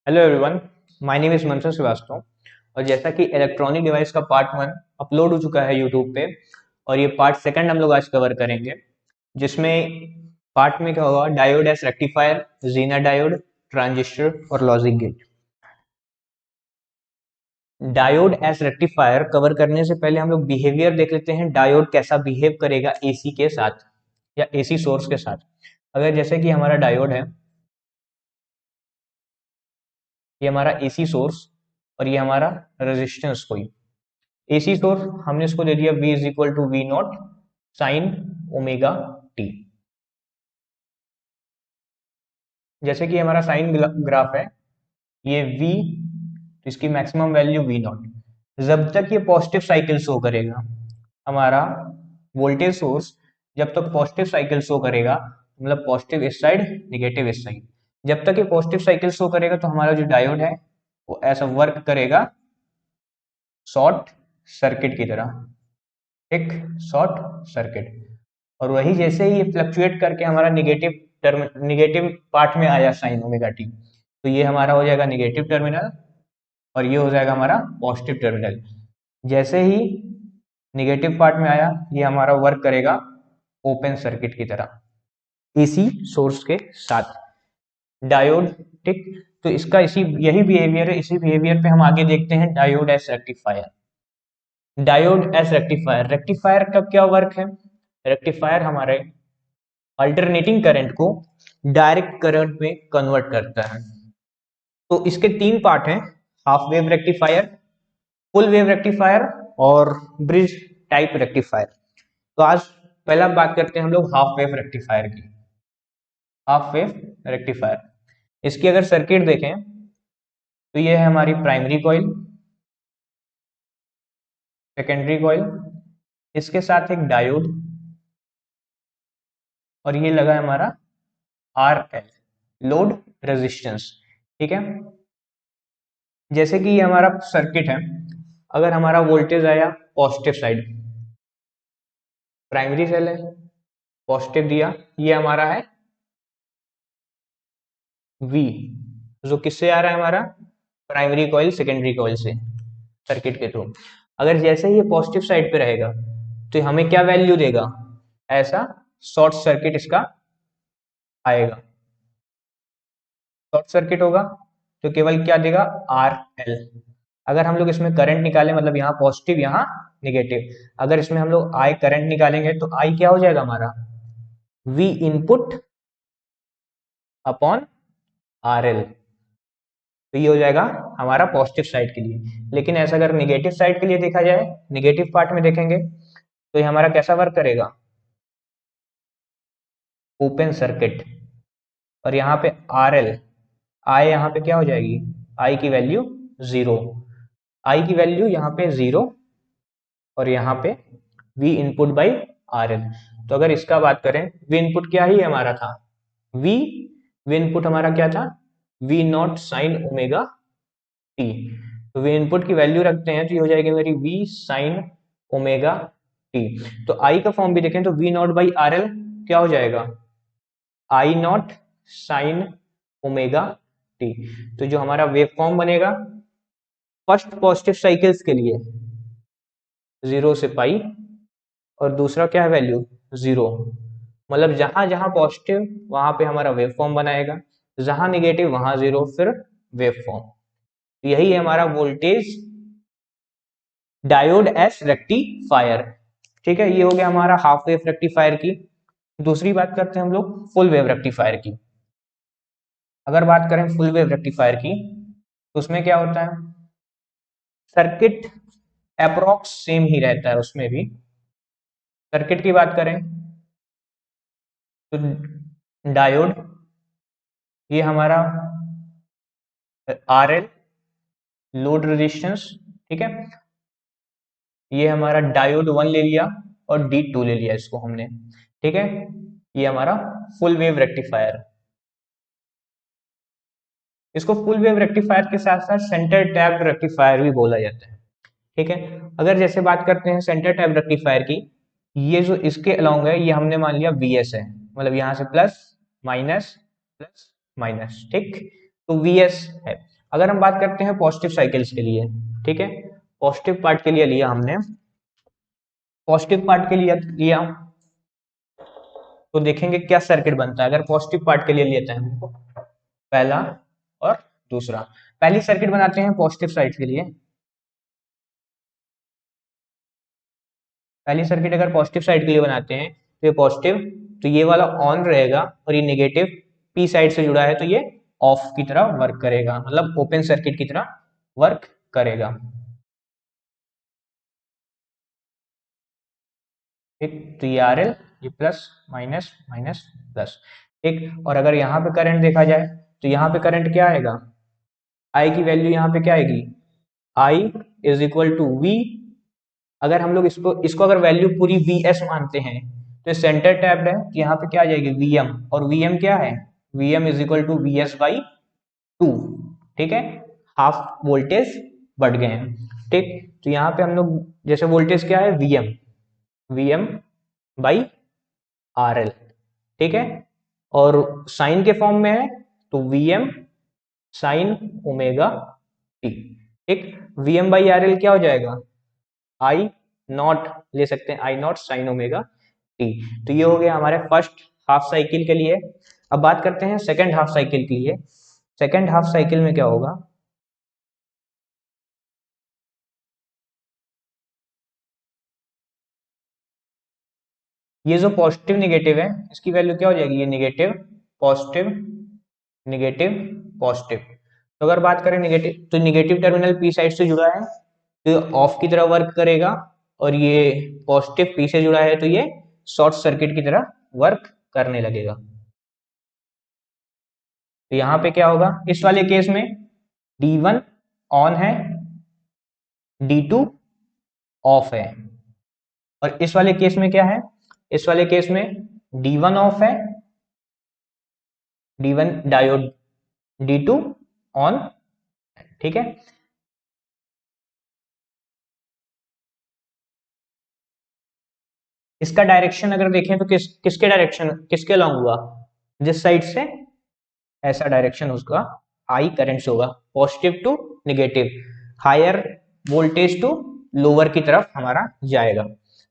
Hello everyone, my name is मंथन श्रीवास्तव। और जैसा कि इलेक्ट्रॉनिक डिवाइस का पार्ट 1 अपलोड हो चुका है यूट्यूब पे, और ये पार्ट 2 हम लोग आज कवर करेंगे, जिसमें पार्ट में क्या होगा, diode as rectifier, zener diode, transistor और logic gate. Diode as rectifier cover करने से पहले हम लोग बिहेवियर देख लेते हैं, डायोड कैसा बिहेव करेगा एसी के साथ या एसी सोर्स के साथ। अगर जैसे कि हमारा डायोड है, ये हमारा एसी सोर्स और ये हमारा रेजिस्टेंस कोई एसी सोर्स, हमने इसको दे दिया V is equal to V not sine omega T. जैसे कि हमारा साइन ग्राफ है, ये V, तो इसकी मैक्सिमम वैल्यू V नॉट। जब तक ये पॉजिटिव साइकिल शो करेगा, हमारा वोल्टेज सोर्स जब तक पॉजिटिव साइकिल शो करेगा, मतलब पॉजिटिव इस साइड, नेगेटिव इस साइड, जब तक ये पॉजिटिव साइकिल शो करेगा तो हमारा जो डायोड है वो ऐसा वर्क करेगा शॉर्ट सर्किट की तरह। एक शॉर्ट सर्किट। और वही जैसे ही ये फ्लक्चुएट करके हमारा निगेटिव पार्ट में आया साइन ओमेगा टी, तो ये हमारा हो जाएगा निगेटिव टर्मिनल और ये हो जाएगा हमारा पॉजिटिव टर्मिनल। जैसे ही निगेटिव पार्ट में आया, ये हमारा वर्क करेगा ओपन सर्किट की तरह एसी सोर्स के साथ। डायोड, ठीक। तो इसका यही बिहेवियर है। इसी बिहेवियर पे हम आगे देखते हैं diode as rectifier. Diode as rectifier, rectifier का क्या वर्क है? रेक्टिफायर हमारे अल्टरनेटिंग करंट को डायरेक्ट करंट में कन्वर्ट करता है। तो इसके 3 पार्ट हैं, half wave rectifier, full wave rectifier और ब्रिज टाइप रेक्टिफायर। तो आज पहला बात करते हैं हम लोग हाफ वेव रेक्टिफायर की। हाफ वेव रेक्टिफायर, इसकी अगर सर्किट देखें तो ये है हमारी प्राइमरी कॉइल, सेकेंडरी कॉइल, इसके साथ एक डायोड, और ये लगा है हमारा RL, लोड रेजिस्टेंस। ठीक है। जैसे कि ये हमारा सर्किट है, अगर हमारा वोल्टेज आया पॉजिटिव साइड, प्राइमरी सेल है, पॉजिटिव दिया, ये हमारा है V, जो किससे आ रहा है हमारा प्राइमरी कॉइल सेकेंडरी कॉइल से सर्किट के थ्रू। अगर जैसे ही ये पॉजिटिव साइड पे रहेगा तो हमें क्या वैल्यू देगा, ऐसा शॉर्ट सर्किट इसका आएगा। शॉर्ट सर्किट होगा तो केवल क्या देगा, RL। अगर हम लोग इसमें करंट निकालें, मतलब यहाँ पॉजिटिव यहाँ निगेटिव, अगर इसमें हम लोग I करंट निकालेंगे तो I क्या हो जाएगा हमारा, V इनपुट अपॉन RL। तो ये हो जाएगा हमारा पॉजिटिव साइड के लिए। लेकिन ऐसा अगर निगेटिव साइड के लिए देखा जाए, निगेटिव पार्ट में देखेंगे तो ये हमारा कैसा वर्क करेगा, ओपन सर्किट। और यहाँ पे RL, I यहाँ पे क्या हो जाएगी, I की वैल्यू 0, I की वैल्यू यहाँ पे 0, और यहाँ पे V इनपुट बाई RL। तो अगर इसका बात करें, V इनपुट क्या ही हमारा था, V इनपुट हमारा क्या था, V not sine omega T. तो V इनपुट की वैल्यू रखते हैं तो ये हो जाएगी मेरी V साइन ओमेगा टी। तो I का फॉर्म भी देखें तो V नॉट बाई RL क्या हो जाएगा, I not sine omega T. तो जो हमारा वेव फॉर्म बनेगा फर्स्ट पॉजिटिव साइकिल्स के लिए 0 से पाई, और दूसरा क्या है वैल्यू 0, मतलब जहां जहां पॉजिटिव वहां पे हमारा वेव फॉर्म बनाएगा, जहां निगेटिव वहां 0, फिर वेव फॉर्म। यही है हमारा वोल्टेज डायोड एस रेक्टिफायर। ठीक है, ये हो गया हमारा हाफ वेव रेक्टिफायर की। दूसरी बात करते हैं हम लोग फुल वेव रेक्टिफायर की। अगर बात करें फुल वेव रेक्टिफायर की तो उसमें क्या होता है, सर्किट अप्रोक्स सेम ही रहता है। उसमें भी सर्किट की बात करें तो डायोड, ये हमारा RL, लोड रेजिस्टेंस, ठीक है। ये हमारा डायोड 1 ले लिया और D2 ले लिया इसको हमने, ठीक है। ये हमारा फुल वेव रेक्टिफायर। इसको फुल वेव रेक्टिफायर के साथ साथ सेंटर टैप्ड रेक्टिफायर भी बोला जाता है, ठीक है। अगर जैसे बात करते हैं सेंटर टैप रेक्टिफायर की, ये जो इसके अलोंग है ये हमने मान लिया VS है, मतलब यहां से प्लस माइनस, ठीक। तो VS है। अगर हम बात करते हैं पॉजिटिव साइकिल्स के लिए, ठीक है, पॉजिटिव पार्ट के लिए लिया हमने, पॉजिटिव पार्ट के लिए लिया तो देखेंगे क्या सर्किट बनता है अगर पॉजिटिव पार्ट के लिए लेते हैं हमको, पहला और दूसरा। पहली सर्किट बनाते हैं पॉजिटिव साइड के लिए। पहली सर्किट अगर पॉजिटिव साइड के लिए बनाते हैं तो ये पॉजिटिव, तो ये वाला ऑन रहेगा और ये नेगेटिव पी साइड से जुड़ा है तो ये ऑफ की तरह वर्क करेगा, मतलब ओपन सर्किट की तरह वर्क करेगा। ठीक, तो ये आर एल, ये प्लस माइनस माइनस प्लस। ठीक, और अगर यहाँ पे करंट देखा जाए तो यहाँ पे करंट क्या आएगा, आई की वैल्यू यहाँ पे क्या आएगी, आई इज इक्वल टू वी। अगर हम लोग इसको इसको अगर वैल्यू पूरी वी एस मानते हैं तो सेंटर टैप्ड है तो यहाँ पे क्या आ जाएगी वी एम, और वी एम क्या है, V M is equal to V S by two. ठीक है, हाफ वोल्टेज बढ़ गए हैं। ठीक, तो यहाँ पे हम लोग जैसे वोल्टेज क्या है V M, V M by R L. ठीक है, और साइन के फॉर्म में है तो V M sine omega T. ठीक, V M by R L क्या हो जाएगा, आई नॉट ले सकते हैं, I naught sine omega T. तो ये हो गया हमारे फर्स्ट हाफ साइकिल के लिए। अब बात करते हैं सेकेंड हाफ साइकिल के लिए। सेकेंड हाफ साइकिल में क्या होगा, ये जो पॉजिटिव निगेटिव है इसकी वैल्यू क्या हो जाएगी, ये निगेटिव पॉजिटिव निगेटिव पॉजिटिव। तो अगर बात करें निगेटिव, तो निगेटिव टर्मिनल पी साइड से जुड़ा है तो ऑफ की तरह वर्क करेगा, और ये पॉजिटिव पी से जुड़ा है तो ये शॉर्ट सर्किट की तरह वर्क करने लगेगा। तो यहाँ पे क्या होगा इस वाले केस में, D1 ऑन है, D2 ऑफ है, और इस वाले केस में क्या है, इस वाले केस में D1 ऑफ है, D1 डायोड, D2 ऑन। ठीक है, इसका डायरेक्शन अगर देखें तो किसके डायरेक्शन किसके अलॉन्ग हुआ, जिस साइड से, ऐसा डायरेक्शन उसका आई करंट होगा, positive to negative, higher voltage to lower की तरफ हमारा जाएगा।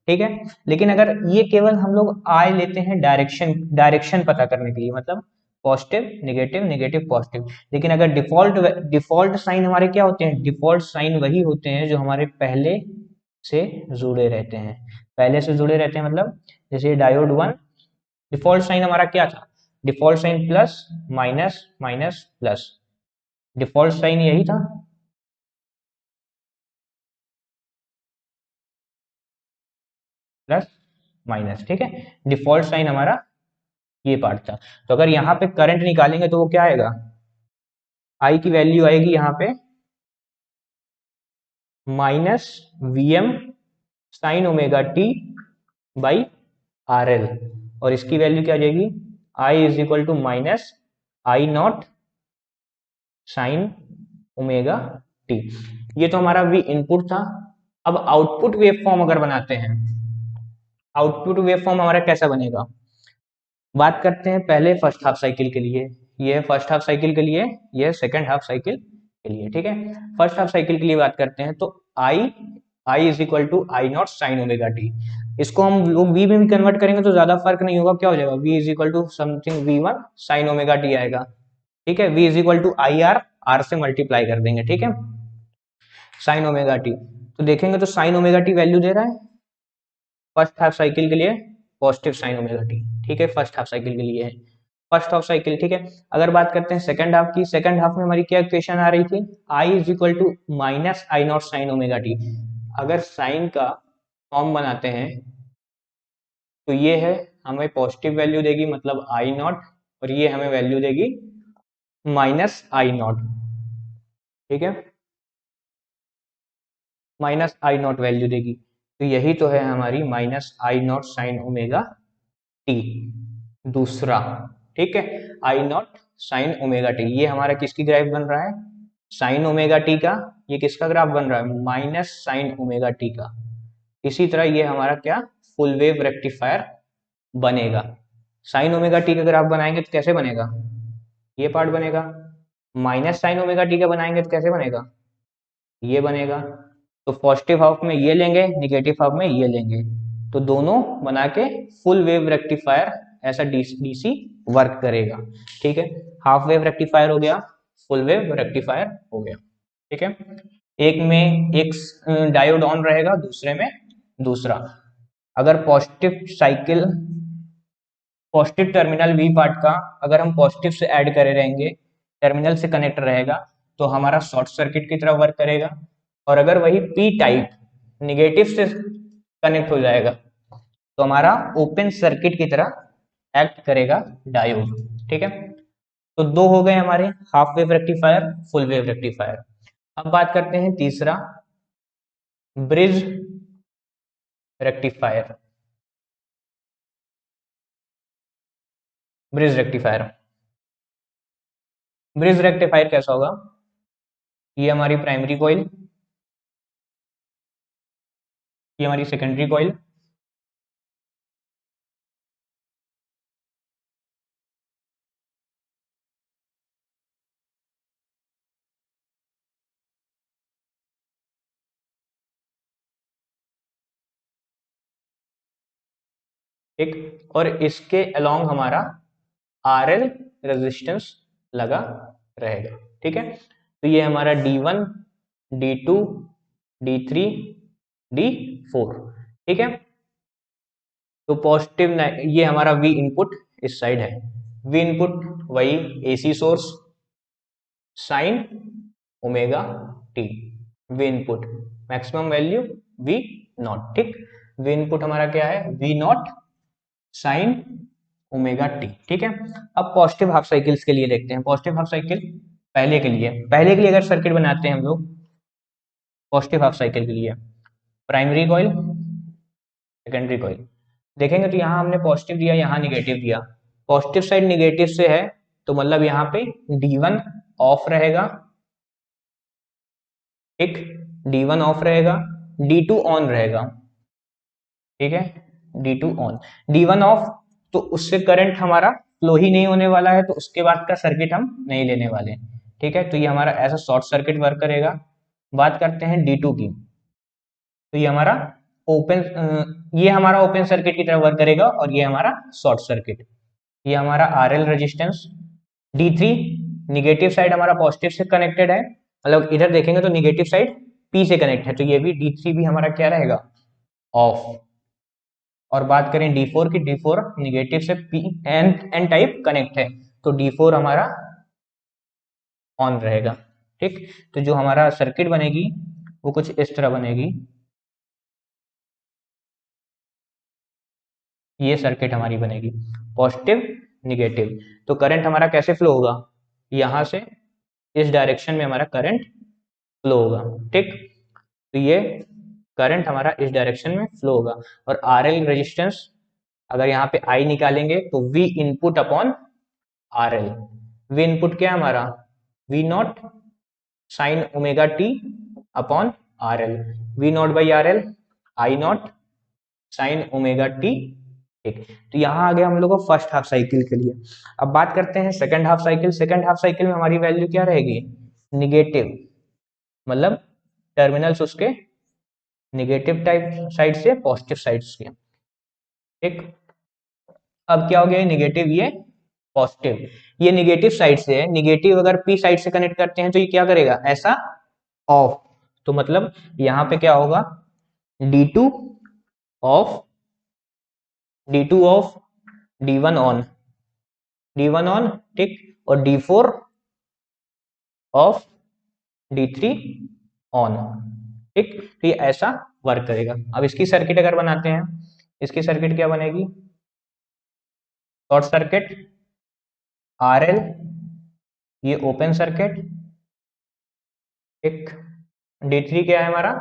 ठीक है, लेकिन अगर ये केवल हम लोग आई लेते हैं डायरेक्शन डायरेक्शन पता करने के लिए, मतलब पॉजिटिव निगेटिव निगेटिव पॉजिटिव, लेकिन अगर डिफॉल्ट साइन हमारे क्या होते हैं, डिफॉल्ट साइन वही होते हैं जो हमारे पहले से जुड़े रहते हैं, पहले से जुड़े रहते हैं, मतलब जैसे डायोड 1 डिफॉल्ट साइन हमारा क्या था, default sign plus minus minus plus, default sign यही था। प्लस माइनस, ठीक है, डिफॉल्ट साइन हमारा ये पार्ट था। तो अगर यहाँ पे करंट निकालेंगे तो वो क्या आएगा, आई की वैल्यू आएगी यहाँ पे minus V M sine omega T by R L, और इसकी वैल्यू क्या आ जाएगी, I is equal to minus I naught sine omega T. ये तो हमारा वी इनपुट था। अब आउटपुट वेव फॉर्म अगर बनाते हैं, आउटपुट वेव फॉर्म हमारा कैसा बनेगा, बात करते हैं पहले फर्स्ट हाफ साइकिल के लिए, ये फर्स्ट हाफ साइकिल के लिए, ये सेकंड हाफ साइकिल के लिए। ठीक है, फर्स्ट हाफ साइकिल के लिए बात करते हैं तो I I is equal to I naught sine omega T. इसको हम लोग वी में भी कन्वर्ट करेंगे तो ज्यादा फर्क नहीं होगा, क्या हो जाएगा, V is equal to something V one sine omega T आएगा। ठीक है, V is equal to I R, R से मल्टीप्लाई कर देंगे, ठीक है, साइन ओमेगा टी। तो देखेंगे तो साइन ओमेगा टी वैल्यू दे रहा है फर्स्ट हाफ साइकिल के लिए पॉजिटिव साइन ओमेगा टी। ठीक है, फर्स्ट हाफ साइकिल के लिए है, फर्स्ट हाफ साइकिल। ठीक है, अगर बात करते हैं सेकंड हाफ की, सेकंड हाफ में हमारी क्या इक्वेशन आ रही थी, I is equal to minus I naught sine omega T. अगर साइन का फॉर्म बनाते हैं तो ये है, हमें पॉजिटिव वैल्यू देगी मतलब आई नॉट, और ये हमें वैल्यू देगी माइनस आई नॉट। ठीक है, माइनस आई नॉट वैल्यू देगी, तो यही तो है हमारी minus I naught sine omega T दूसरा। ठीक है, आई नॉट साइन ओमेगा टी, ये हमारा किसकी ग्राफ बन रहा है, साइन ओमेगा टी का। ये किसका ग्राफ बन रहा है, माइनस साइन ओमेगा टी का। इसी तरह ये हमारा क्या, फुल वेव रेक्टिफायर बनेगा। साइन ओमेगा टी का ग्राफ बनाएंगे तो कैसे बनेगा, ये पार्ट बनेगा, माइनस साइन ओमेगा टी का बनाएंगे तो कैसे बनेगा, ये बनेगा। तो पॉजिटिव हाफ में ये लेंगे, निगेटिव हाफ में ये लेंगे, तो दोनों बना के फुल वेव रेक्टिफायर ऐसा डीसी वर्क करेगा। ठीक है, हाफ वेव रेक्टिफायर हो गया, फुल वेव रेक्टिफायर हो गया। ठीक है, एक में एक डायोड ऑन रहेगा, दूसरे में दूसरा। अगर positive cycle, positive terminal V part का अगर हम पॉजिटिव से ऐड करे रहेंगे, टर्मिनल से कनेक्ट रहेगा, तो हमारा शॉर्ट सर्किट की तरह वर्क करेगा। और अगर वही पी टाइप निगेटिव से कनेक्ट हो जाएगा, तो हमारा ओपन सर्किट की तरह एक्ट करेगा डायोड। ठीक है, तो दो हो गए हमारे, half wave rectifier, full wave rectifier. अब बात करते हैं तीसरा, bridge rectifier. Bridge rectifier, bridge rectifier कैसा होगा, ये हमारी प्राइमरी कॉइल, ये हमारी सेकेंडरी कॉइल, ठीक, और इसके अलोंग हमारा आरएल रेजिस्टेंस लगा रहेगा। ठीक है, तो ये हमारा D1, D2, D3, D4। ठीक है, तो पॉजिटिव, ये हमारा V इनपुट इस साइड है, V इनपुट वही AC source sign omega T, V input maximum value V not. ठीक, V इनपुट हमारा क्या है, V not sine omega T. ठीक है, अब पॉजिटिव हाफ साइकिल्स के लिए देखते हैं। पॉजिटिव हाफ साइकिल पहले के लिए अगर सर्किट बनाते हैं हम लोग पॉजिटिव हाफ साइकिल के लिए, प्राइमरी कॉइल, सेकेंडरी कॉइल, देखेंगे तो यहाँ हमने पॉजिटिव दिया, यहाँ निगेटिव दिया। पॉजिटिव साइड निगेटिव से है, तो मतलब यहाँ पे D1 ऑफ रहेगा। ठीक, D1 ऑफ रहेगा, D2 ऑन रहेगा। ठीक है, D2 ऑन, D1 ऑफ, तो उससे करंट हमारा फ्लो ही नहीं होने वाला है, तो उसके बाद का सर्किट हम नहीं लेने वाले। ठीक है, तो ये हमारा ऐसा शॉर्ट सर्किट वर्क करेगा। बात करते हैं D2 की, तो ये हमारा ये हमारा ओपन सर्किट की तरह वर्क करेगा, और ये हमारा शॉर्ट सर्किट। ये हमारा RL resistance. D3 negative side हमारा पॉजिटिव से कनेक्टेड है, मतलब इधर देखेंगे तो निगेटिव साइड P से कनेक्ट है, तो ये भी D3 भी हमारा क्या रहेगा, ऑफ। और बात करें D4 की, D4 निगेटिव से P N टाइप कनेक्ट है, तो D4 हमारा ऑन रहेगा। ठीक, तो जो हमारा सर्किट बनेगी वो कुछ इस तरह बनेगी, ये सर्किट हमारी बनेगी पॉजिटिव निगेटिव। तो करंट हमारा कैसे फ्लो होगा, यहां से इस डायरेक्शन में हमारा करंट फ्लो होगा। ठीक, तो ये करंट हमारा इस डायरेक्शन में फ्लो होगा। और RL रेजिस्टेंस, अगर यहाँ पे I निकालेंगे तो V input upon RL। V input क्या है हमारा, V not sine omega T upon RL, V not by RL, I not sine omega T. ठीक, तो यहाँ आ गया हम लोग को फर्स्ट हाफ साइकिल के लिए। अब बात करते हैं second half cycle. Second half cycle में हमारी वैल्यू क्या रहेगी, निगेटिव, मतलब टर्मिनल्स उसके निगेटिव टाइप साइड से पॉजिटिव साइड्स के। ठीक, अब क्या हो गया, निगेटिव ये पॉजिटिव, ये निगेटिव साइड से है, निगेटिव अगर पी साइड से कनेक्ट करते हैं तो ये क्या करेगा, ऐसा ऑफ। तो मतलब यहाँ पे क्या होगा, D2 of, D2 of, D1 on, D1 on. ठीक, और D4 ऑफ, D3 ऑन। ठीक, तो ये ऐसा वर्क करेगा। अब इसकी सर्किट अगर बनाते हैं, इसकी सर्किट क्या बनेगी, शॉर्ट सर्किट, RL, ये ओपन सर्किट। एक D3 क्या है हमारा,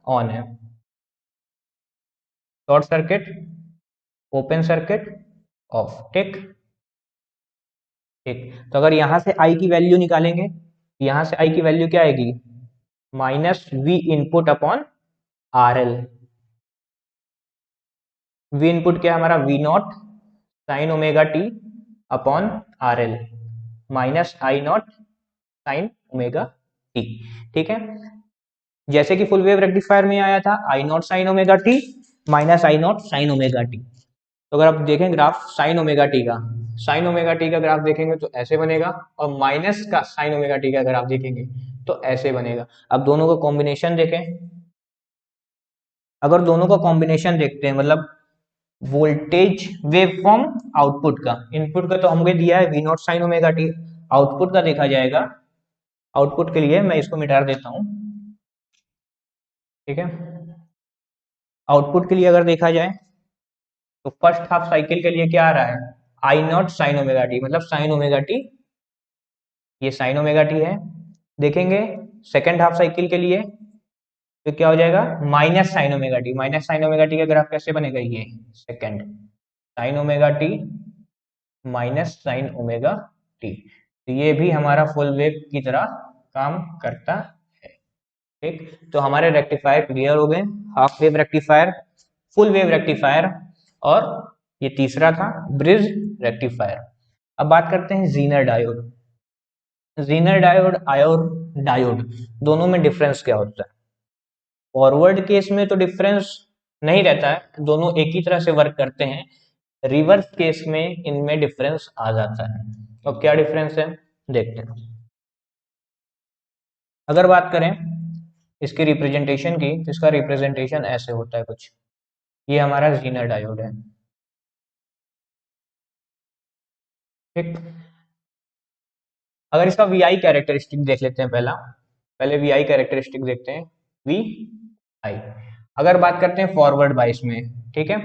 ऑन है, short circuit, open circuit, of. ठीक, ठीक, तो अगर यहां से I की वैल्यू निकालेंगे, यहां से I की वैल्यू क्या आएगी, minus V input upon RL। V input क्या है हमारा, V not sine omega T upon RL, minus I not sine omega T. ठीक है, जैसे कि फुल वेव रेक्टिफायर में आया था I naught sine omega T minus I naught sine omega T. तो अगर आप देखें ग्राफ साइन ओमेगा टी का, साइन ओमेगा टी का ग्राफ देखेंगे तो ऐसे बनेगा, और माइनस का साइन ओमेगा टी का ग्राफ देखेंगे तो ऐसे बनेगा। अब दोनों का कॉम्बिनेशन देखें, अगर दोनों का कॉम्बिनेशन देखते हैं, मतलब वोल्टेज वेवफॉर्म आउटपुट का, इनपुट का तो हमको दिया है V not sine omega T, output का देखा जाएगा। आउटपुट के लिए मैं इसको मिटा देता हूं, ठीक है। आउटपुट के लिए अगर देखा जाए तो फर्स्ट हाफ साइकिल के लिए क्या आ रहा है, आई नॉट साइन ओमेगा टी, मतलब साइन ओमेगा टी, ये साइन ओमेगा टी है। देखेंगे सेकेंड हाफ साइकिल के लिए तो क्या हो जाएगा, minus sign omega T, minus sign omega T का ग्राफ कैसे बनेगा, ये second sign omega T minus sign omega T. तो ये भी हमारा फुल वेव की तरह काम करता है। ठीक, तो हमारे रेक्टिफायर क्लियर हो गए, half wave rectifier, full wave rectifier, और ये तीसरा था ब्रिज रेक्टिफायर। अब बात करते हैं जीनर डायोड। जीनर डायोड, आयोर डायोड, दोनों में डिफरेंस क्या होता है। फॉरवर्ड केस में तो डिफरेंस नहीं रहता है, दोनों एक ही तरह से वर्क करते हैं। रिवर्स केस में इनमें डिफरेंस आ जाता है। तो क्या डिफरेंस है देखते हैं। अगर बात करें इसकी रिप्रेजेंटेशन की, तो इसका रिप्रेजेंटेशन ऐसे होता है कुछ, ये हमारा जीनर डायोड है। ठीक, अगर इसका वी आई कैरेक्टरिस्टिक देख लेते हैं, पहले वी आई कैरेक्टरिस्टिक देखते हैं, वी आई। अगर बात करते हैं फॉरवर्ड बायस में, ठीक है,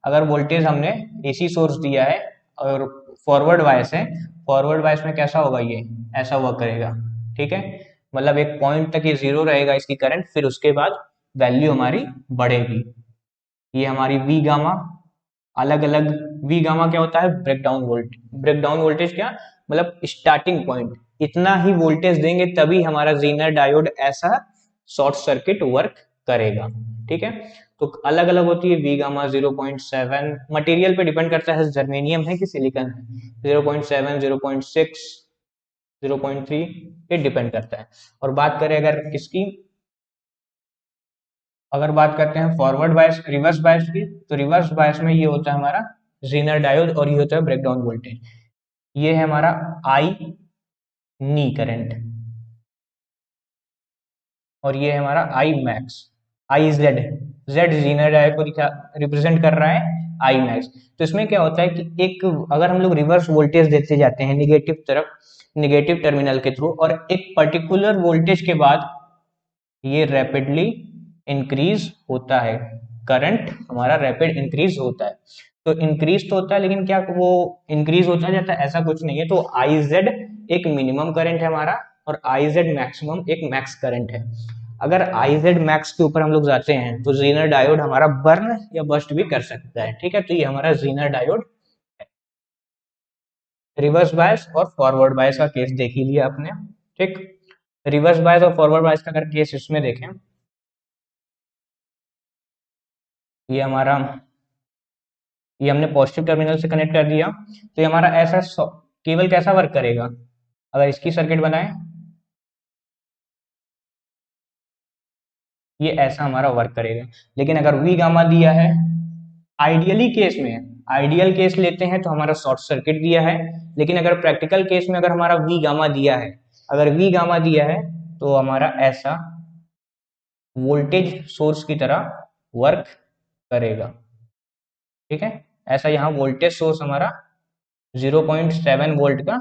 अगर वोल्टेज हमने एसी सोर्स दिया है और फॉरवर्ड बायस है, फॉरवर्ड बायस में कैसा होगा, ये ऐसा वर्क करेगा। ठीक है, मतलब एक पॉइंट तक ये जीरो रहेगा इसकी करंट, फिर उसके बाद वैल्यू हमारी बढ़ेगी। ये हमारी वी गामा, अलग अलग वी गामा क्या होता है, ब्रेकडाउन वोल्टेज। ब्रेकडाउन वोल्टेज क्या, मतलब स्टार्टिंग पॉइंट, इतना ही वोल्टेज देंगे तभी हमारा जीनर डायोड ऐसा शॉर्ट सर्किट वर्क करेगा। ठीक है, तो अलग अलग होती है वी गामा 0.7, मटेरियल पे डिपेंड करता है जर्मेनियम है कि सिलिकॉन है, 0.7, 0.6, 0.3, ये डिपेंड करता है। और बात करें अगर किसकी, अगर बात करते हैं फॉरवर्ड बायस, रिवर्स बायस की, तो रिवर्स बायस में ये होता है हमारा जीनर डायोड, और ये होता है ब्रेकडाउन वोल्टेज। ये है हमारा आई नी करंट, और ये है हमारा I max, I Z, Z Zener diode को रिप्रेजेंट कर रहा है आई मैक्स। तो इसमें क्या होता है कि एक, अगर हम लोग रिवर्स वोल्टेज देते जाते हैं निगेटिव तरफ, निगेटिव टर्मिनल के थ्रू, और एक पर्टिकुलर वोल्टेज के बाद ये रैपिडली इंक्रीज होता है, करंट हमारा रैपिड इंक्रीज होता है। तो इंक्रीज तो होता है, लेकिन क्या वो इंक्रीज होता जाता है, ऐसा कुछ नहीं है। तो आई जेड एक मिनिमम करंट है हमारा, और आई जेड मैक्सिमम एक मैक्स करंट है। अगर आई जेड मैक्स के ऊपर हम लोग जाते हैं तो जीनर डायोड हमारा बर्न या बस्ट भी कर सकता है। ठीक है, तो ये हमारा जीनर डायोड। रिवर्स बायस और फॉरवर्ड बायस का केस देख ही लिया आपने। ठीक, रिवर्स बायस और फॉरवर्ड बायस का अगर केस इसमें देखें, ये हमारा, ये हमने पॉजिटिव टर्मिनल से कनेक्ट कर दिया, तो ये हमारा ऐसा केवल कैसा वर्क करेगा, अगर इसकी सर्किट बनाए, ये ऐसा हमारा वर्क करेगा। लेकिन अगर वी गामा दिया है, आइडियली केस में, आइडियल केस लेते हैं तो हमारा शॉर्ट सर्किट दिया है, लेकिन अगर प्रैक्टिकल केस में अगर हमारा वी गामा दिया है, अगर वी गामा दिया है तो हमारा ऐसा वोल्टेज सोर्स की तरह वर्क करेगा। ठीक है, ऐसा यहाँ वोल्टेज सोर्स हमारा 0.7 वोल्ट का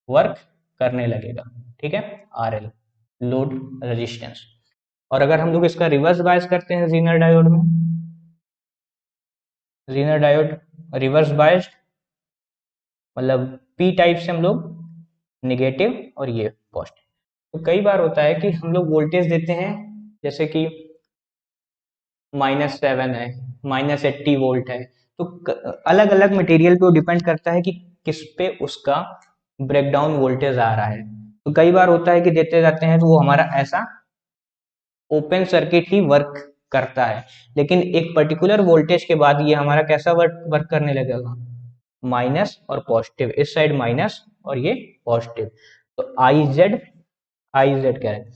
वर्क करने लगेगा। ठीक है, आर एल, लोड रेजिस्टेंस। और अगर हम लोग इसका रिवर्स बायस करते हैं जीनर डायोड में, जीनर डायोड रिवर्स बायस्ड, मतलब पी टाइप से हम लोग निगेटिव और ये पॉजिटिव। तो कई बार होता है कि हम लोग वोल्टेज देते हैं, जैसे कि -7 है, -80 वोल्ट है, तो अलग अलग मटेरियल पे डिपेंड करता है कि किस पे उसका ब्रेकडाउन वोल्टेज आ रहा है। तो कई बार होता है कि देते जाते हैं तो वो हमारा ऐसा ओपन सर्किट ही वर्क करता है, लेकिन एक पर्टिकुलर वोल्टेज के बाद ये हमारा कैसा वर्क करने लगेगा, माइनस और पॉजिटिव, इस साइड माइनस और ये पॉजिटिव। तो आई जेड आई जेड कह रहे हैं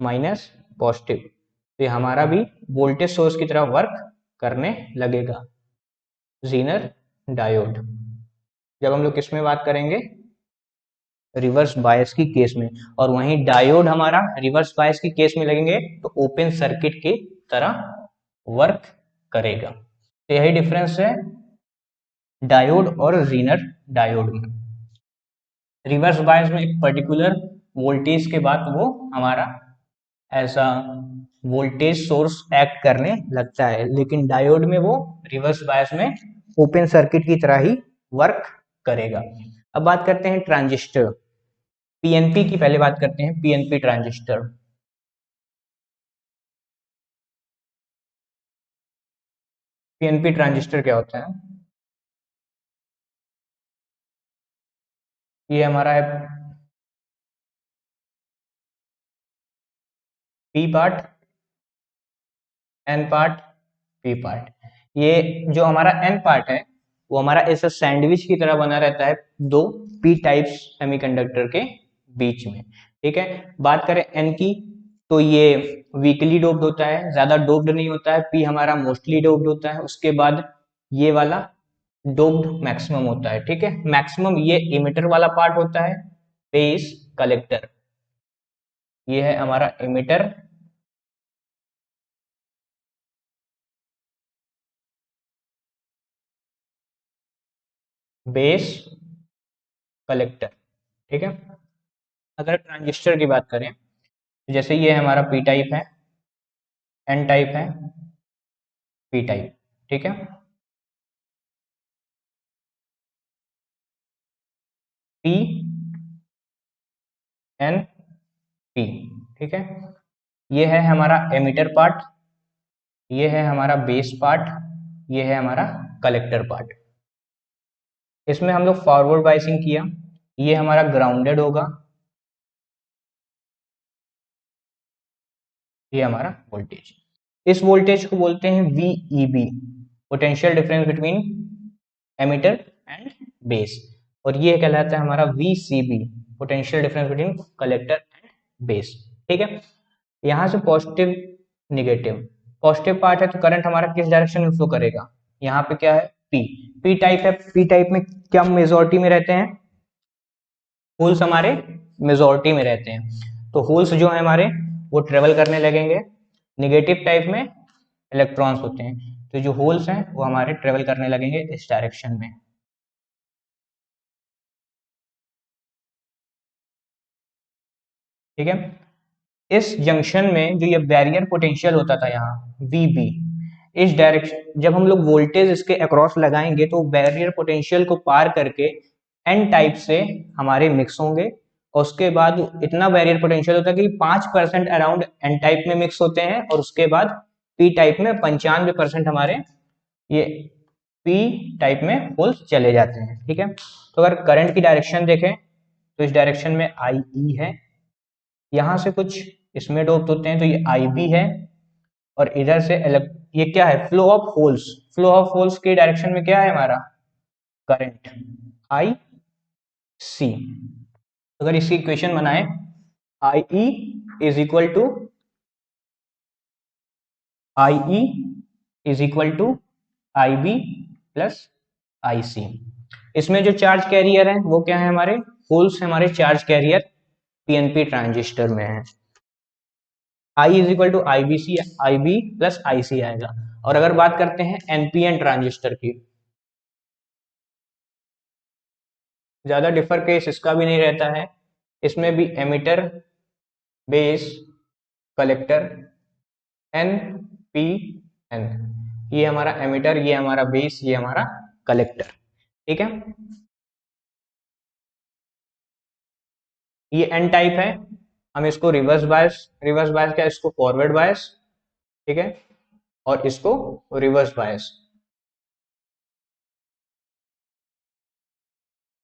माइनस पॉजिटिव, तो ये हमारा भी वोल्टेज सोर्स की तरह वर्क करने लगेगा, जीनर डायोड। जब हम लोग किस में बात करेंगे, रिवर्स बायस की केस में, और वहीं डायोड हमारा रिवर्स बायस की केस में लगेंगे तो ओपन सर्किट की तरह वर्क करेगा। तो यही डिफरेंस है डायोड और जीनर डायोड में। रिवर्स बायस में एक पर्टिकुलर वोल्टेज के बाद वो हमारा ऐसा वोल्टेज सोर्स एक्ट करने लगता है, लेकिन डायोड में वो रिवर्स बायस में ओपन सर्किट की तरह ही वर्क करेगा। अब बात करते हैं ट्रांजिस्टर, पीएनपी की पहले बात करते हैं, पीएनपी ट्रांजिस्टर। पीएनपी ट्रांजिस्टर क्या होता है, ये हमारा है P part, N part, P part. ये जो हमारा एन पार्ट है वो हमारा ऐसा सैंडविच की तरह बना रहता है दो पी टाइप्स सेमीकंडक्टर के बीच में, ठीक है। बात करें एन की, तो ये वीकली डोप्ड होता है, ज्यादा डोप्ड नहीं होता है। पी हमारा मोस्टली डोप्ड होता है, उसके बाद ये वाला डोप्ड मैक्सिमम होता है, ठीक है। मैक्सिमम ये इमिटर वाला पार्ट होता है, बेस कलेक्टर, ये है हमारा इमिटर, बेस कलेक्टर, ठीक है। अगर ट्रांजिस्टर की बात करें, जैसे ये हमारा पी टाइप है, एन टाइप है, पी टाइप, ठीक है। पी एन पी, ठीक है। ये है हमारा एमिटर पार्ट, ये है हमारा बेस पार्ट, ये है हमारा कलेक्टर पार्ट। इसमें हम लोग फॉरवर्ड बाइसिंग किया, ये हमारा ग्राउंडेड होगा, ये हमारा वोल्टेज, इस वोल्टेज को बोलते हैं VEB, potential difference between emitter and base. और ये कहलाता है हमारा VCB, potential difference between collector and base, ठीक है। यहाँ से पॉजिटिव निगेटिव, पॉजिटिव पार्ट है तो करंट हमारा किस डायरेक्शन में फ्लो करेगा, यहाँ पे क्या है पी, पी टाइप है, पी टाइप में क्या मेजोरिटी में रहते हैं, होल्स हमारे मेजोरिटी में रहते हैं, तो होल्स जो है हमारे वो ट्रेवल करने लगेंगे। निगेटिव टाइप में इलेक्ट्रॉन्स होते हैं, तो जो होल्स हैं वो हमारे ट्रेवल करने लगेंगे इस डायरेक्शन में, ठीक है। इस जंक्शन में जो ये बैरियर पोटेंशियल होता था यहाँ VB, इस डायरेक्शन जब हम लोग वोल्टेज इसके अक्रॉस लगाएंगे तो बैरियर पोटेंशियल को पार करके एन टाइप से हमारे मिक्स होंगे, और उसके बाद इतना बैरियर पोटेंशियल होता है कि 5% अराउंड एन टाइप में मिक्स होते हैं, और उसके बाद पी टाइप में 95% हमारे ये पी टाइप में होल्स चले जाते हैं, ठीक है। तो अगर करंट की डायरेक्शन देखें तो इस डायरेक्शन में IE है, यहाँ से कुछ इसमें डोप्ड होते हैं तो ये IB है, और इधर से ये क्या है, flow of holes, flow of holes के डायरेक्शन में क्या है हमारा करंट IC। अगर इसकी इक्वेशन बनाए, IE is equal to IE is equal to IB plus IC। इसमें जो चार्ज कैरियर है वो क्या है, हमारे होल्स हमारे चार्ज कैरियर PNP ट्रांजिस्टर में है। I is equal to IBC, IB plus IC आएगा। और अगर बात करते हैं NPN ट्रांजिस्टर की, ज्यादा डिफर केस इसका भी नहीं रहता है, इसमें भी एमिटर, बेस, कलेक्टर, NPN, ये हमारा एमिटर, ये हमारा बेस, ये हमारा कलेक्टर, ठीक है। ये एन टाइप है, हम इसको रिवर्स बायस, रिवर्स बायस क्या, इसको फॉरवर्ड बायस, ठीक है, और इसको reverse bias.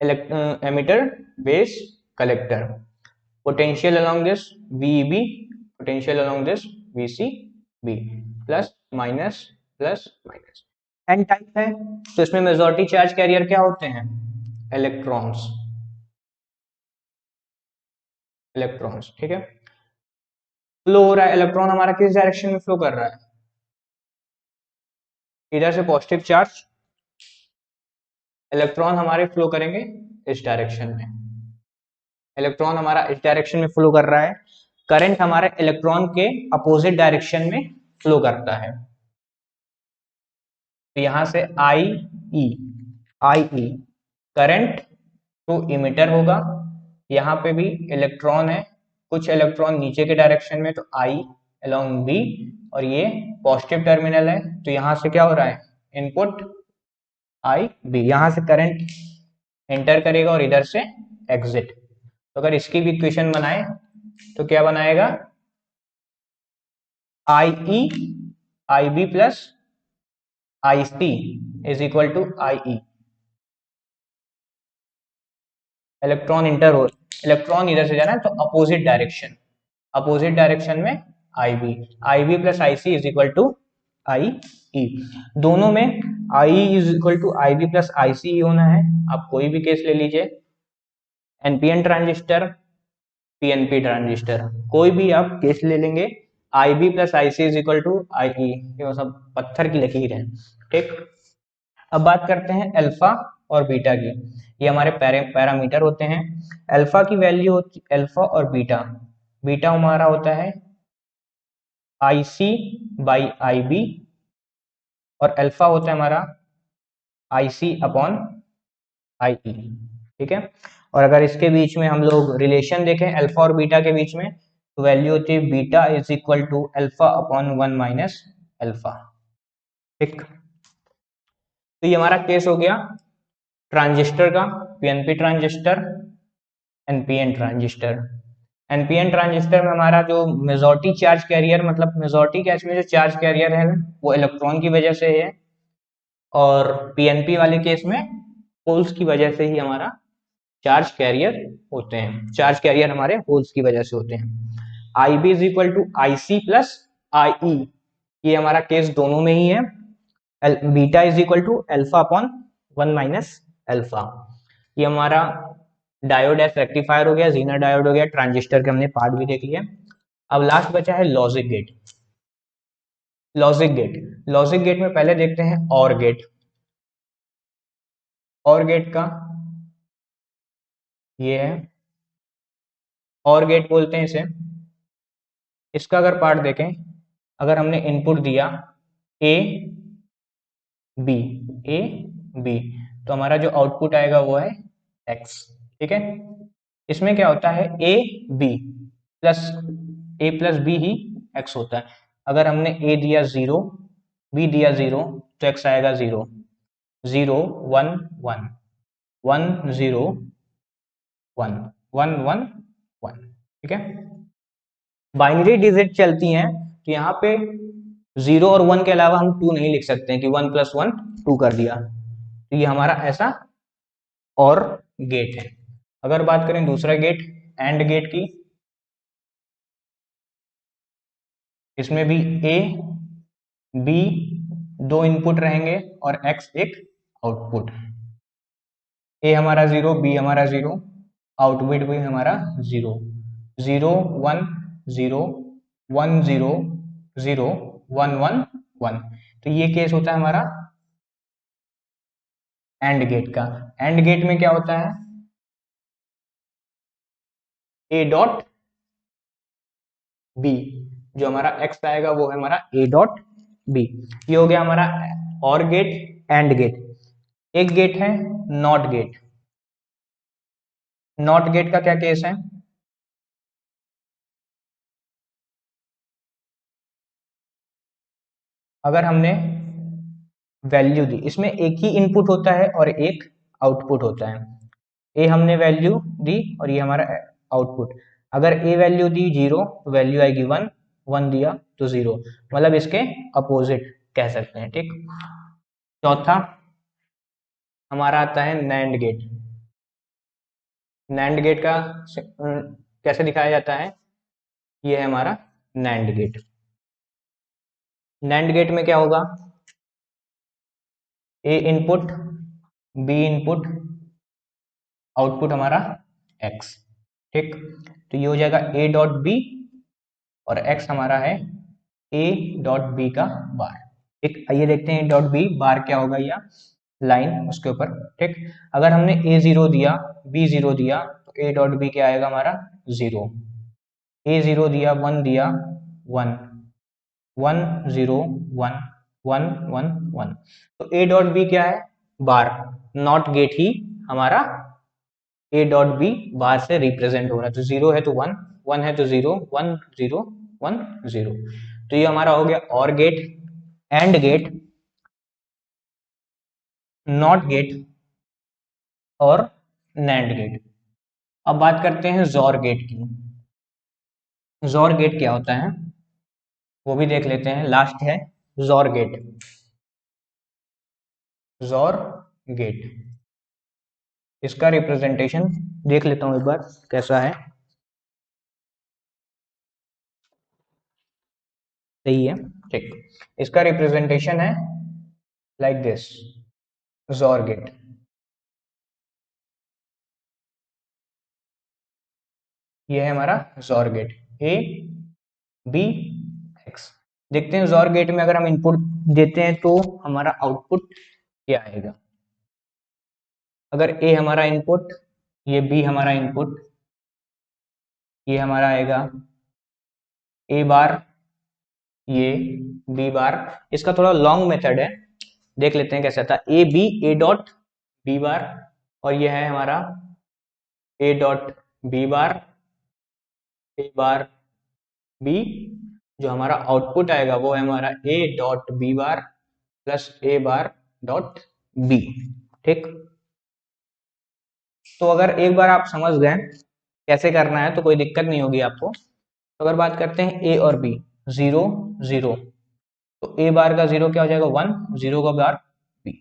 Emitter, base, collector, potential along this VEB, potential along this VCB, plus minus plus minus. N type है तो इसमें मेजॉरिटी चार्ज कैरियर क्या होते हैं, इलेक्ट्रॉन्स, इलेक्ट्रॉन्स, ठीक है। फ्लो हो रहा है, इलेक्ट्रॉन हमारा किस डायरेक्शन में फ्लो कर रहा है, इधर से पॉजिटिव चार्ज, इलेक्ट्रॉन हमारे फ्लो करेंगे इस डायरेक्शन में, इलेक्ट्रॉन हमारा इस डायरेक्शन में फ्लो कर रहा है, करंट हमारे इलेक्ट्रॉन के अपोजिट डायरेक्शन में फ्लो करता है। तो यहां से आई ई करंट टू इमिटर होगा, यहाँ पे भी इलेक्ट्रॉन है, कुछ इलेक्ट्रॉन नीचे के डायरेक्शन में, तो आई अलोंग बी, और ये पॉजिटिव टर्मिनल है, तो यहां से क्या हो रहा है, इनपुट आई बी, यहां से करंट एंटर करेगा और इधर से एग्जिट। तो अगर इसकी भी इक्वेशन बनाए तो क्या बनाएगा, I E I B plus I C is equal to I E. Electron enter हो, इलेक्ट्रॉन इधर से जाना है तो अपोजिट डायरेक्शन में I B plus I C is equal to I E. दोनों में I is equal to I B plus I C होना है। आप कोई भी केस ले लीजिए, एनपीएन ट्रांजिस्टर, पीएनपी ट्रांजिस्टर, कोई भी आप केस ले लेंगे, I B plus I C is equal to I E, ये सब पत्थर की लकीर है, ठीक। अब बात करते हैं अल्फा और बीटा की, ये हमारे पैरामीटर होते हैं। अल्फा की वैल्यू होती, अल्फा और बीटा, बीटा हमारा होता है आई सी बाई आई बी, और अल्फा होता है हमारा आई सी अपॉन आई ई, ठीक है। और अगर इसके बीच में हम लोग रिलेशन देखें अल्फा और बीटा के बीच में, तो वैल्यू होती है beta is equal to alpha upon 1 minus alpha, ठीक। तो ये हमारा केस हो गया ट्रांजिस्टर का, PNP transistor, NPN transistor. NPN transistor में हमारा जो मेजॉरिटी चार्ज कैरियर, मतलब मेजॉरिटी केस में जो चार्ज कैरियर है वो इलेक्ट्रॉन की वजह से है, और पीएनपी वाले केस में होल्स की वजह से ही हमारा चार्ज कैरियर होते हैं, चार्ज कैरियर हमारे होल्स की वजह से होते हैं। I B is equal to I C plus I E, ये हमारा केस दोनों में ही है। Beta is equal to alpha upon 1 minus alpha, ये हमारा डायोड एस रेक्टिफायर हो गया, जीना डायोड हो गया, ट्रांजिस्टर के हमने पार्ट भी देख लिया। अब लास्ट बचा है लॉजिक गेट। लॉजिक गेट में पहले देखते हैं और गेट। और गेट का ये है, और गेट बोलते हैं इसे। इसका अगर पार्ट देखें, अगर हमने इनपुट दिया ए बी, ए बी, तो हमारा जो आउटपुट आएगा वो है एक्स, ठीक है। इसमें क्या होता है, A B plus A plus B ही एक्स होता है। अगर हमने ए दिया 0, बी दिया 0, तो एक्स आएगा 0, 0 1 1 1 0 1 1 1 1, ठीक है। बाइनरी डिजिट चलती हैं, तो यहाँ पे 0 और 1 के अलावा हम 2 नहीं लिख सकते हैं कि 1 प्लस 1 2 कर दिया, तो ये हमारा ऐसा और गेट है। अगर बात करें दूसरा गेट, एंड गेट की, इसमें भी ए बी दो इनपुट रहेंगे और एक्स एक आउटपुट। ए हमारा 0, बी हमारा 0, आउटपुट भी हमारा 0, 0 1 0 1 0 0 1 1 1। तो ये केस होता है हमारा एंड गेट का। एंड गेट में क्या होता है, ए डॉट बी, जो हमारा एक्स आएगा वो है हमारा ए डॉट बी। ये हो गया हमारा और गेट, एंड गेट। एक गेट है नॉट गेट। नॉट गेट का क्या केस है, अगर हमने वैल्यू दी, इसमें एक ही इनपुट होता है और एक आउटपुट होता है। ए हमने वैल्यू दी और ये हमारा आउटपुट। अगर ए वैल्यू दी 0 तो वैल्यू आएगी 1, 1 दिया तो 0, मतलब इसके अपोजिट कह सकते हैं, ठीक। चौथा हमारा आता है नैंड गेट। नैंड गेट का कैसे दिखाया जाता है, ये है हमारा नैंड गेट। नैंड गेट में क्या होगा, ए इनपुट, बी इनपुट, आउटपुट हमारा एक्स। ठीक। तो ये हो जाएगा ए डॉट बी और एक्स हमारा है ए डॉट बी का बार। ठीक, आइए देखते हैं ए डॉट बी बार क्या होगा, या लाइन उसके ऊपर। ठीक, अगर हमने ए जीरो दिया बी जीरो दिया तो ए डॉट बी क्या आएगा हमारा जीरो। ए जीरो दिया वन दिया one, one zero one, one one one. तो ए डॉट बी क्या है बार, नॉट गेट ही हमारा ए डॉट बी बार से रिप्रेजेंट हो रहा है। तो जीरो है तो वन, वन है तो zero, one zero one zero. तो ये हमारा हो गया OR gate, AND gate, not gate और नैंड गेट। अब बात करते हैं जॉर गेट की। जॉर गेट क्या होता है वो भी देख लेते हैं। लास्ट है जॉर गेट। जॉर गेट, इसका रिप्रेजेंटेशन देख लेता हूं एक बार कैसा है। सही है, ठीक। इसका रिप्रेजेंटेशन है लाइक दिस, जॉर गेट। ये है हमारा XOR gate, A B X. देखते हैं जॉर गेट में अगर हम इनपुट देते हैं तो हमारा आउटपुट क्या आएगा। अगर ए हमारा इनपुट, ये बी हमारा इनपुट, ये हमारा आएगा ए बार, ये बी बार। इसका थोड़ा लॉन्ग मेथड है, देख लेते हैं कैसे आता है। A B, A dot B bar, और ये है हमारा A dot B bar, A bar B. जो हमारा आउटपुट आएगा वो है हमारा A dot B bar plus A bar dot B. ठीक, तो अगर एक बार आप समझ गए कैसे करना है तो कोई दिक्कत नहीं होगी आपको। तो अगर बात करते हैं ए और बी, जीरो जीरो, तो ए बार का जीरो क्या हो जाएगा वन, जीरो का बार बी।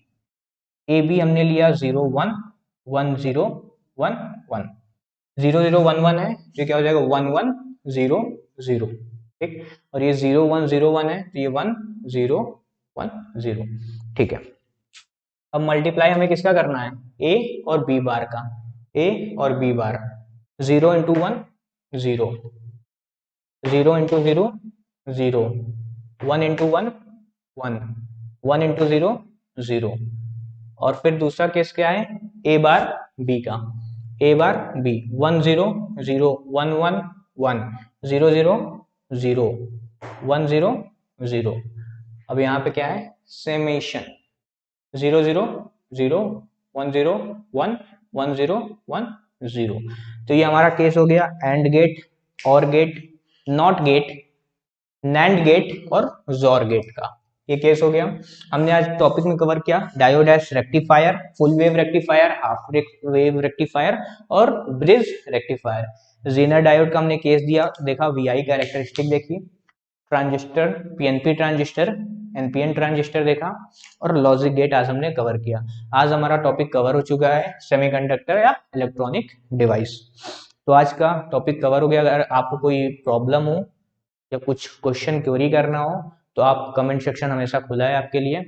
ए बी हमने लिया zero one, one zero one one, zero zero one one है तो क्या हो जाएगा वन वन जीरो जीरो। ठीक, और ये जीरो वन जीरो वन है तो ये वन जीरो वन जीरो। ठीक है, अब मल्टीप्लाई हमें किसका करना है, ए और बी बार का। ए और B bar, zero into one zero, zero into zero zero, one into one one, one into zero zero. और फिर दूसरा केस क्या है ए बार बी का, A bar B, one zero zero one one one, zero zero zero, one zero zero. अब यहाँ पे क्या है summation, zero zero zero, one zero one, one zero one zero. तो ये हमारा केस हो गया and gate, or gate, not gate, nand gate और जॉर गेट का। ये केस हो गया। हमने आज टॉपिक में कवर किया डायोडैश rectifier, full wave rectifier, half wave rectifier और ब्रिज रेक्टिफायर। जेनर डायोड का हमने केस दिया, देखा वीआई कैरेक्टरिस्टिक देखी, transistor, PNP transistor, NPN transistor देखा, और लॉजिक गेट आज हमने कवर किया। आज हमारा टॉपिक कवर हो चुका है सेमीकंडक्टर या इलेक्ट्रॉनिक डिवाइस। तो आज का टॉपिक कवर हो गया। अगर आपको कोई प्रॉब्लम हो या कुछ क्वेश्चन क्वेरी करना हो तो आप कमेंट सेक्शन हमेशा खुला है आपके लिए।